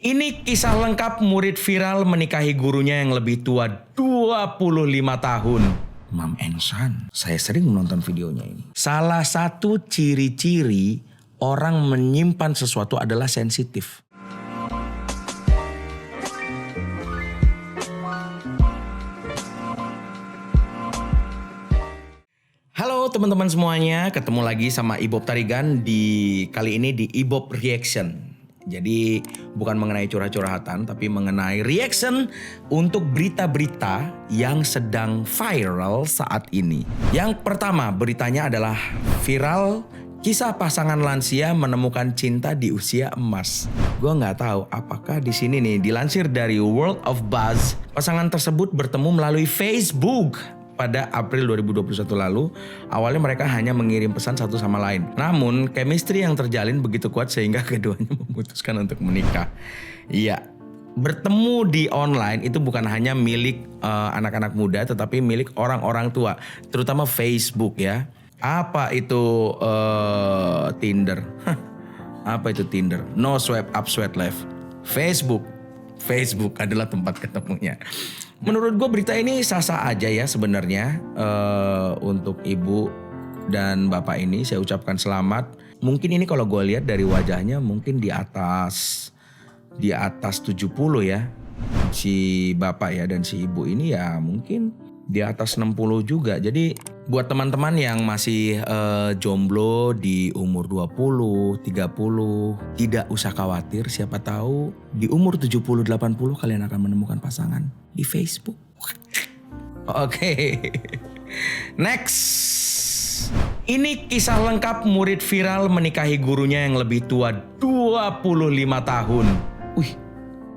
Ini kisah lengkap murid viral menikahi gurunya yang lebih tua 25 tahun. Mam Ensan, saya sering menonton videonya ini. Salah satu ciri-ciri orang menyimpan sesuatu adalah sensitif. Halo teman-teman semuanya, ketemu lagi sama Ibob Tarigan kali ini di Ibob Reaction. Jadi bukan mengenai curhat-curhatan tapi mengenai reaction untuk berita-berita yang sedang viral saat ini. Yang pertama beritanya adalah viral kisah pasangan lansia menemukan cinta di usia emas. Gue nggak tahu apakah di sini nih dilansir dari World of Buzz, pasangan tersebut bertemu melalui Facebook. Pada April 2021 lalu, awalnya mereka hanya mengirim pesan satu sama lain. Namun, chemistry yang terjalin begitu kuat sehingga keduanya memutuskan untuk menikah. Iya, bertemu di online itu bukan hanya milik anak-anak muda, tetapi milik orang-orang tua, terutama Facebook ya. Apa itu Tinder? Apa itu Tinder? No swipe up, swipe left. Facebook adalah tempat ketemunya. Menurut gue berita ini sah-sah aja ya sebenarnya. Untuk ibu dan bapak ini saya ucapkan selamat. Mungkin ini kalau gue lihat dari wajahnya mungkin di atas 70 ya. Si bapak ya dan si ibu ini ya mungkin di atas 60 juga. Jadi buat teman-teman yang masih jomblo di umur 20, 30, tidak usah khawatir, siapa tahu di umur 70, 80 kalian akan menemukan pasangan di Facebook. Oke. Next. Ini kisah lengkap murid viral menikahi gurunya yang lebih tua 25 tahun. Wih,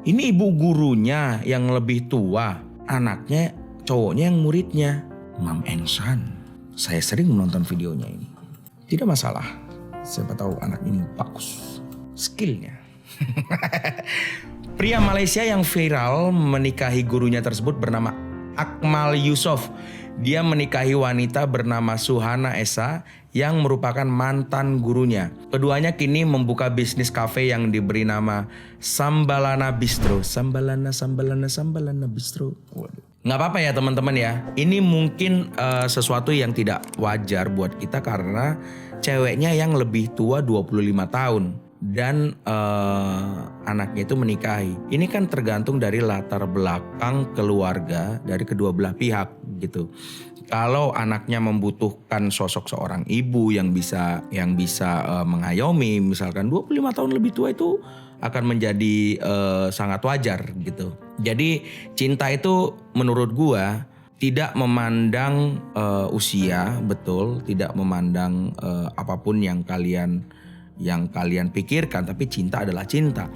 ini ibu gurunya yang lebih tua, anaknya cowoknya yang muridnya. Mam Ensan, saya sering menonton videonya ini. Tidak masalah, siapa tahu anak ini bagus skillnya. Pria Malaysia yang viral menikahi gurunya tersebut bernama Akmal Yusof. Dia menikahi wanita bernama Suhana Esa yang merupakan mantan gurunya. Keduanya kini membuka bisnis kafe yang diberi nama Sambalana Bistro. Sambalana Bistro. Waduh. Nggak apa-apa ya teman-teman ya. Ini mungkin sesuatu yang tidak wajar buat kita karena ceweknya yang lebih tua 25 tahun. Dan anaknya itu menikahi. Ini kan tergantung dari latar belakang keluarga dari kedua belah pihak gitu. Kalau anaknya membutuhkan sosok seorang ibu yang bisa mengayomi, misalkan 25 tahun lebih tua itu akan menjadi sangat wajar gitu. Jadi cinta itu menurut gua tidak memandang usia, betul, tidak memandang apapun yang kalian pikirkan, tapi cinta adalah cinta.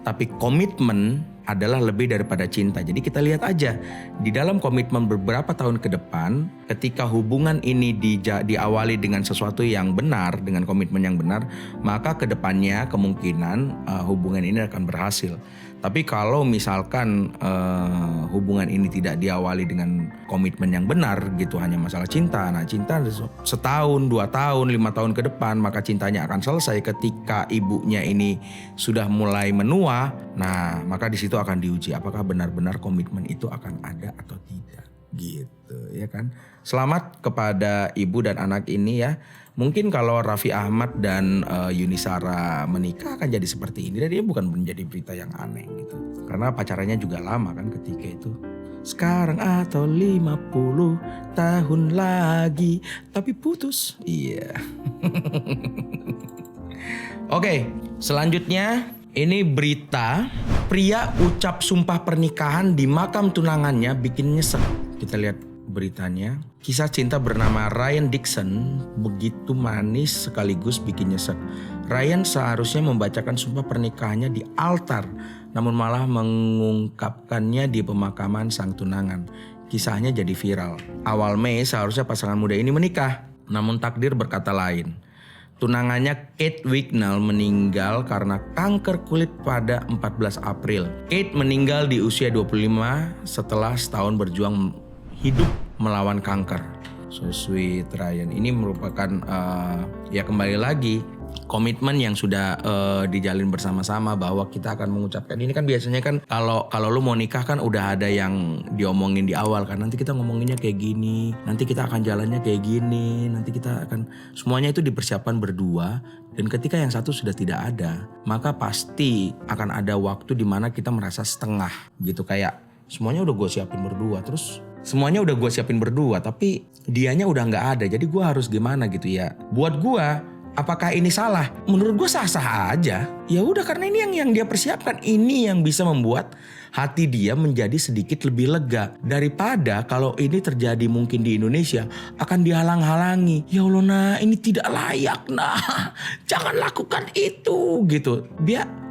Tapi komitmen adalah lebih daripada cinta. Jadi kita lihat aja di dalam komitmen beberapa tahun ke depan, ketika hubungan ini diawali dengan sesuatu yang benar, dengan komitmen yang benar, maka ke depannya kemungkinan hubungan ini akan berhasil. Tapi kalau misalkan hubungan ini tidak diawali dengan komitmen yang benar gitu, hanya masalah cinta. Nah cinta setahun, 2 tahun, 5 tahun ke depan, maka cintanya akan selesai ketika ibunya ini sudah mulai menua. Nah maka di situ akan diuji apakah benar-benar komitmen itu akan ada atau tidak gitu ya kan. Selamat kepada ibu dan anak ini ya. Mungkin kalau Raffi Ahmad dan Yuni Shara menikah akan jadi seperti ini. Dan dia bukan menjadi berita yang aneh gitu. Karena pacarannya juga lama kan ketika itu. Sekarang atau 50 tahun lagi tapi putus. Iya. Oke, selanjutnya ini berita pria ucap sumpah pernikahan di makam tunangannya bikin nyesek. Kita lihat beritanya. Kisah cinta bernama Ryan Dixon begitu manis sekaligus bikin nyesek. Ryan seharusnya membacakan sumpah pernikahannya di altar, namun malah mengungkapkannya di pemakaman sang tunangan. Kisahnya jadi viral. Awal Mei seharusnya pasangan muda ini menikah, namun takdir berkata lain. Tunangannya Kate Wignall meninggal karena kanker kulit pada 14 April. Kate meninggal di usia 25 setelah setahun berjuang hidup melawan kanker. So sweet Ryan. Ini merupakan ya kembali lagi komitmen yang sudah dijalin bersama-sama bahwa kita akan mengucapkan ini. Kan biasanya kan kalau lu mau nikah kan udah ada yang diomongin di awal kan, nanti kita ngomonginnya kayak gini, nanti kita akan jalannya kayak gini, nanti kita akan, semuanya itu dipersiapkan berdua. Dan ketika yang satu sudah tidak ada, maka pasti akan ada waktu di mana kita merasa setengah gitu, kayak semuanya udah gue siapin berdua, tapi dianya udah nggak ada, jadi gue harus gimana gitu ya. Buat gue, apakah ini salah? Menurut gue sah-sah aja. Ya udah, karena ini yang dia persiapkan, ini yang bisa membuat hati dia menjadi sedikit lebih lega daripada kalau ini terjadi mungkin di Indonesia akan dihalang-halangi. Ya Allah, nah ini tidak layak, nah jangan lakukan itu gitu.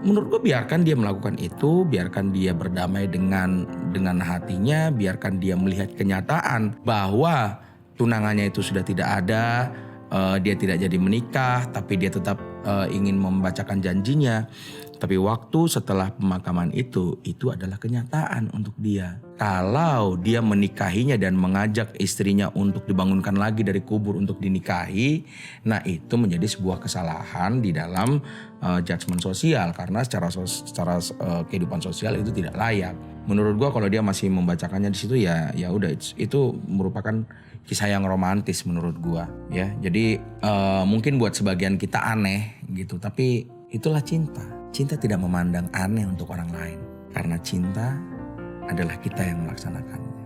Menurut gue biarkan dia melakukan itu, biarkan dia berdamai dengan hatinya, biarkan dia melihat kenyataan bahwa tunangannya itu sudah tidak ada. Dia tidak jadi menikah, tapi dia tetap ingin membacakan janjinya. Tapi waktu setelah pemakaman itu adalah kenyataan untuk dia. Kalau dia menikahinya dan mengajak istrinya untuk dibangunkan lagi dari kubur untuk dinikahi, nah itu menjadi sebuah kesalahan di dalam judgement sosial, karena secara kehidupan sosial itu tidak layak. Menurut gua kalau dia masih membacakannya di situ ya udah, itu merupakan kisah yang romantis menurut gua ya. Jadi mungkin buat sebagian kita aneh gitu, tapi itulah cinta. Cinta tidak memandang aneh untuk orang lain, karena cinta adalah kita yang melaksanakannya.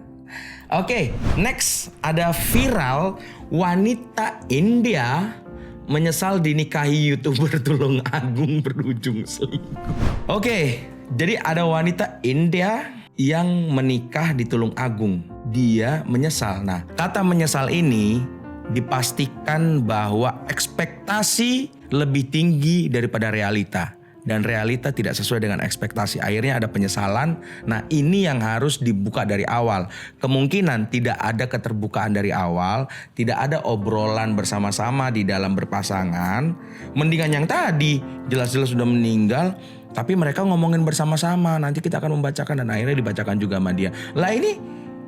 Oke, next ada viral wanita India menyesal dinikahi YouTuber Tulung Agung berujung selingkuh. Oke, jadi ada wanita India yang menikah di Tulung Agung. Dia menyesal. Nah, kata menyesal ini dipastikan bahwa ekspektasi lebih tinggi daripada realita. Dan realita tidak sesuai dengan ekspektasi. Akhirnya ada penyesalan. Nah, ini yang harus dibuka dari awal. Kemungkinan tidak ada keterbukaan dari awal. Tidak ada obrolan bersama-sama di dalam berpasangan. Mendingan yang tadi, jelas-jelas sudah meninggal, tapi mereka ngomongin bersama-sama. Nanti kita akan membacakan, dan akhirnya dibacakan juga sama dia. Lah ini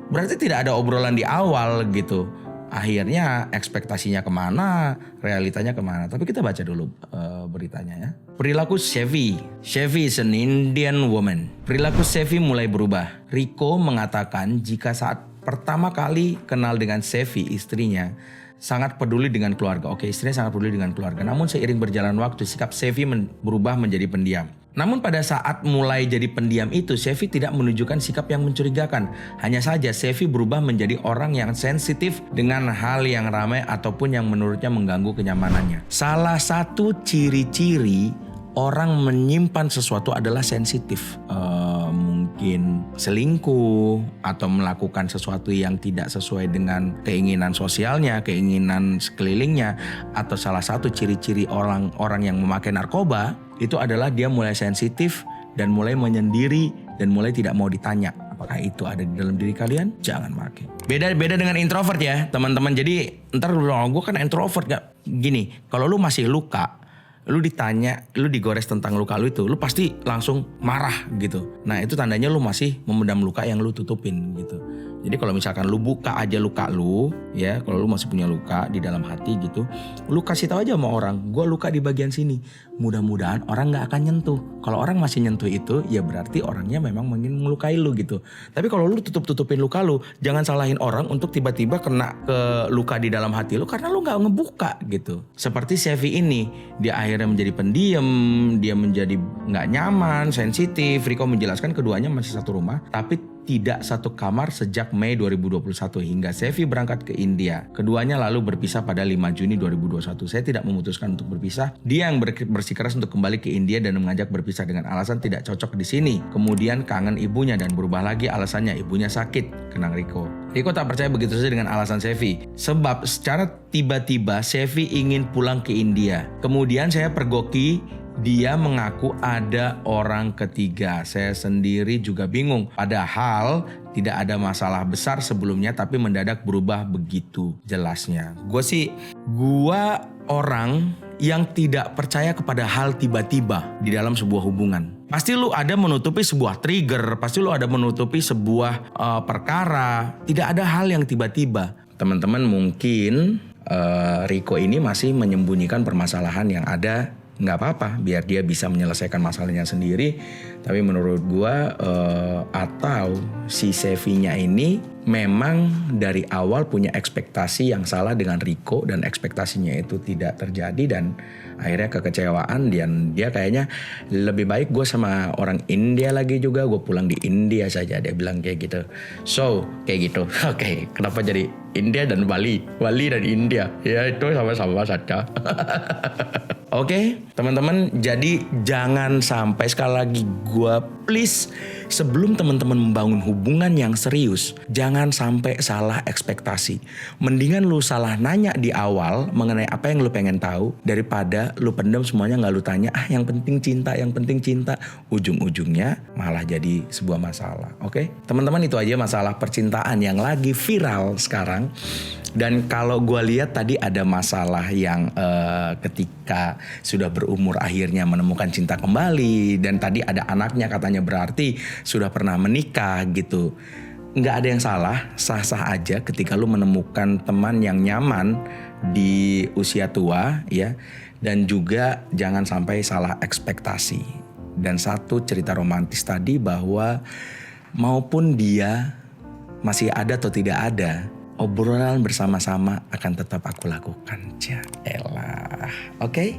berarti tidak ada obrolan di awal gitu. Akhirnya ekspektasinya kemana, realitanya kemana. Tapi kita baca dulu beritanya ya. Perilaku Sevi. Sevi is an Indian woman. Perilaku Sevi mulai berubah. Rico mengatakan jika saat pertama kali kenal dengan Sevi, istrinya sangat peduli dengan keluarga. Oke, istrinya sangat peduli dengan keluarga. Namun seiring berjalan waktu, sikap Sevi berubah menjadi pendiam. Namun pada saat mulai jadi pendiam itu, Sevi tidak menunjukkan sikap yang mencurigakan. Hanya saja Sevi berubah menjadi orang yang sensitif dengan hal yang ramai ataupun yang menurutnya mengganggu kenyamanannya. Salah satu ciri-ciri orang menyimpan sesuatu adalah sensitif. Mungkin selingkuh atau melakukan sesuatu yang tidak sesuai dengan keinginan sosialnya, keinginan sekelilingnya. Atau salah satu ciri-ciri orang yang memakai narkoba itu adalah dia mulai sensitif dan mulai menyendiri dan mulai tidak mau ditanya. Apakah itu ada di dalam diri kalian? Jangan pakai. Beda dengan introvert ya teman-teman. Jadi ntar lu bilang, gue kan introvert gak? Gini, kalau lu masih luka, lu ditanya, lu digores tentang luka lu itu, lu pasti langsung marah gitu. Nah itu tandanya lu masih memendam luka yang lu tutupin gitu. Jadi kalau misalkan lu buka aja luka lu, ya kalau lu masih punya luka di dalam hati gitu, lu kasih tahu aja sama orang, gue luka di bagian sini. Mudah-mudahan orang nggak akan nyentuh. Kalau orang masih nyentuh itu, ya berarti orangnya memang ingin melukai lu gitu. Tapi kalau lu tutupin luka lu, jangan salahin orang untuk tiba-tiba kena ke luka di dalam hati lu karena lu nggak ngebuka gitu. Seperti Sevi ini, dia akhirnya menjadi pendiam, dia menjadi nggak nyaman, sensitif. Rico menjelaskan keduanya masih satu rumah, tapi tidak satu kamar sejak Mei 2021 hingga Sevi berangkat ke India. Keduanya lalu berpisah pada 5 Juni 2021. Saya tidak memutuskan untuk berpisah. Dia yang bersikeras untuk kembali ke India dan mengajak berpisah dengan alasan tidak cocok di sini. Kemudian kangen ibunya dan berubah lagi alasannya ibunya sakit, kenang Rico. Rico tak percaya begitu saja dengan alasan Sevi. Sebab secara tiba-tiba Sevi ingin pulang ke India. Kemudian saya pergoki, dia mengaku ada orang ketiga. Saya sendiri juga bingung. Padahal tidak ada masalah besar sebelumnya, tapi mendadak berubah begitu jelasnya. Gue orang yang tidak percaya kepada hal tiba-tiba di dalam sebuah hubungan. Pasti lu ada menutupi sebuah trigger, pasti lu ada menutupi sebuah perkara. Tidak ada hal yang tiba-tiba. Teman-teman mungkin Riko ini masih menyembunyikan permasalahan yang ada. Nggak apa-apa, biar dia bisa menyelesaikan masalahnya sendiri. Tapi menurut gua atau si Sevinya ini memang dari awal punya ekspektasi yang salah dengan Riko, dan ekspektasinya itu tidak terjadi, dan akhirnya kekecewaan, dan dia kayaknya lebih baik gue sama orang India lagi juga, gue pulang di India saja, dia bilang kayak gitu. So kayak gitu. Oke, kenapa jadi India dan Bali dan India? Ya itu sama-sama saja. Oke, teman-teman, jadi jangan sampai, sekali lagi gue please, sebelum teman-teman membangun hubungan yang serius, jangan sampai salah ekspektasi. Mendingan lu salah nanya di awal mengenai apa yang lu pengen tahu, daripada lu pendam semuanya nggak lu tanya, yang penting cinta, ujung-ujungnya malah jadi sebuah masalah. Oke, teman-teman, itu aja masalah percintaan yang lagi viral sekarang. Dan kalau gue lihat tadi ada masalah yang ketika sudah berumur akhirnya menemukan cinta kembali, dan tadi ada anaknya katanya, berarti sudah pernah menikah gitu. Nggak ada yang salah, sah-sah aja ketika lu menemukan teman yang nyaman di usia tua ya. Dan juga jangan sampai salah ekspektasi. Dan satu cerita romantis tadi, bahwa maupun dia masih ada atau tidak ada, obrolan bersama-sama akan tetap aku lakukan. Elah. Oke?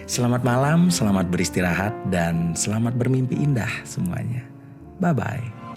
Selamat malam, selamat beristirahat, dan selamat bermimpi indah semuanya. Bye-bye.